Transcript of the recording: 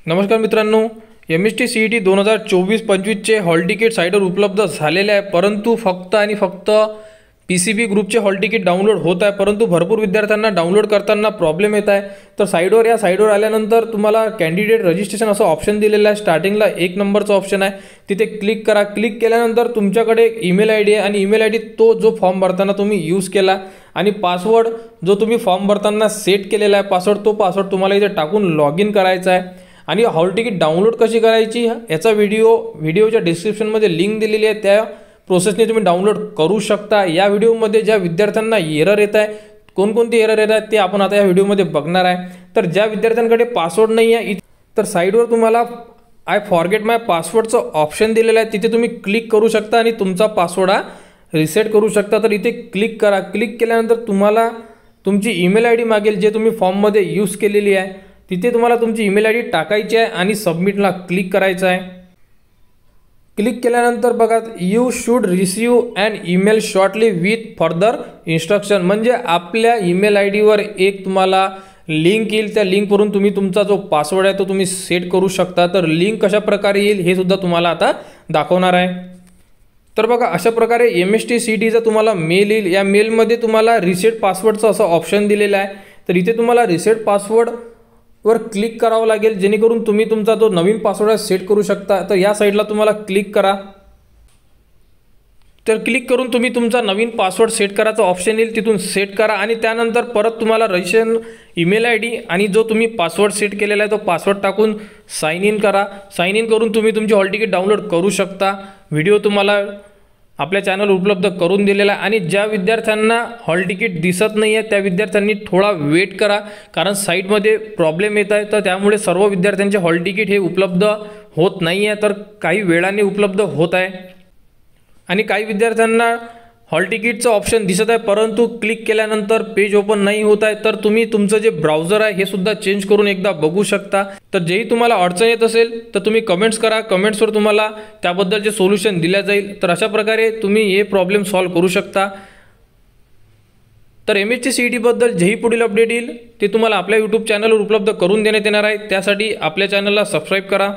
नमस्कार मित्रांनो, MST CET 2024-25चे hall ticket साईटवर उपलब्ध झालेले आहे, परंतु फक्त आणि फक्त PCB ग्रुपचे हॉल तिकीट डाउनलोड होत आहे, परंतु भरपूर विद्यार्थ्यांना डाउनलोड करताना प्रॉब्लेम येत आहे। तर या साईटवर आल्यानंतर तुम्हाला कॅन्डिडेट रजिस्ट्रेशन असं ऑप्शन दिलेलं आहे। स्टार्टिंगला 1 नंबरचा ऑप्शन आहे, तिथे क्लिक करा। क्लिक केल्यानंतर तुमच्याकडे ईमेल आयडी आहे आणि ईमेल आयडी तो जो फॉर्म भरताना तुम्ही यूज केला आणि पासवर्ड जो तुम्ही फॉर्म भरताना सेट केलेला आहे पासवर्ड, तो पासवर्ड तुम्हाला इथे टाकून लॉग इन करायचा आहे। आणि हॉल तिकीट डाउनलोड कशी करायची याचा व्हिडिओच्या डिस्क्रिप्शनमध्ये लिंक दिलेली आहे, त्या प्रोसेसने तुम्ही डाउनलोड करू शकता। या व्हिडिओमध्ये ज्या विद्यार्थ्यांना एरर येत आहे, कोणकोणते एरर येत आहेत ते आपण आता या व्हिडिओमध्ये बघणार आहे। तर ज्या विद्यार्थ्यांकडे पासवर्ड नाही आहे, तर साईडवर तुम्हाला आय फॉरगेट माय पासवर्डचं ऑप्शन दिलेलं आहे, तिथे तुम्ही क्लिक करू शकता आणि तुमचा पासवर्ड हा रिसेट करू शकता। तर इथे क्लिक करा। क्लिक केल्यानंतर तुम्हाला तुमची ईमेल आयडी मागेल, जे तुम्ही फॉर्ममध्ये यूज केलेली आहे, तिथे तुम्हाला तुमची ईमेल आयडी टाकायची आहे आणि सबमिटला क्लिक करायचं आहे। क्लिक केल्यानंतर बघा, you should receive an email shortly with further instruction, म्हणजे आपल्या ईमेल आयडीवर एक तुम्हाला लिंक येईल, त्या लिंकवरून तुम्ही तुमचा जो पासवर्ड आहे तो तुम्ही सेट करू शकता। तर लिंक कशा प्रकारे येईल हे सुद्धा तुम्हाला आता दाखवणार आहे। तर बघा, अशा प्रकारे MST CETचा तुम्हाला मेल येईल। या मेलमध्ये तुम्हाला रिसेट पासवर्डचं असं ऑप्शन दिलेलं आहे, तर इथे तुम्हाला रिसेट पासवर्ड वर क्लिक करावं लागेल, जेणेकरून तुम्ही तुमचा जो नवीन पासवर्ड सेट करू शकता। तर या साईडला तुम्हाला क्लिक करा। तर क्लिक करून तुम्ही तुमचा नवीन पासवर्ड सेट करायचा ऑप्शन येईल, तिथून सेट करा आणि त्यानंतर परत तुम्हाला रजिस्ट्रेशन ईमेल आयडी आणि जो तुम्ही पासवर्ड सेट केलेला आहे तो पासवर्ड टाकून साइन इन करा। साइन इन करून तुम्ही तुमची हॉल तिकीट डाउनलोड करू शकता। व्हिडिओ तुम्हाला आपल्या चॅनल उपलब्ध करून दिलेला आहे। आणि ज्या विद्यार्थ्यांना हॉल तिकीट दिसत नाही आहे त्या विद्यार्थ्यांनी थोडा वेट करा, कारण साईटमध्ये प्रॉब्लेम येत आहे, तर त्यामुळे सर्व विद्यार्थ्यांचे हॉल तिकीट हे उपलब्ध होत नाही आहे, तर काही वेळाने उपलब्ध होत आहे। आणि काही विद्यार्थ्यांना हॉल तिकीटचं ऑप्शन दिसत आहे, परंतु क्लिक केल्यानंतर पेज ओपन नाही होत आहे। तर तुम्ही तुमचं जे ब्राउझर आहे हे सुद्धा चेंज करून एकदा बघू शकता। तर जेही तुम्हाला अडचण येत असेल तर तुम्ही कमेंट्स करा, कमेंट्सवर तुम्हाला त्याबद्दलचे सोल्युशन दिल्या जाईल। तर अशा प्रकारे तुम्ही हे प्रॉब्लेम सॉल्व्ह करू शकता। तर MST CET बद्दल जेही पुढील अपडेट येईल ते तुम्हाला आपल्या YouTube चॅनलवर उपलब्ध करून देण्यात येणार आहे, त्यासाठी आपल्या चॅनलला सबस्क्राईब करा।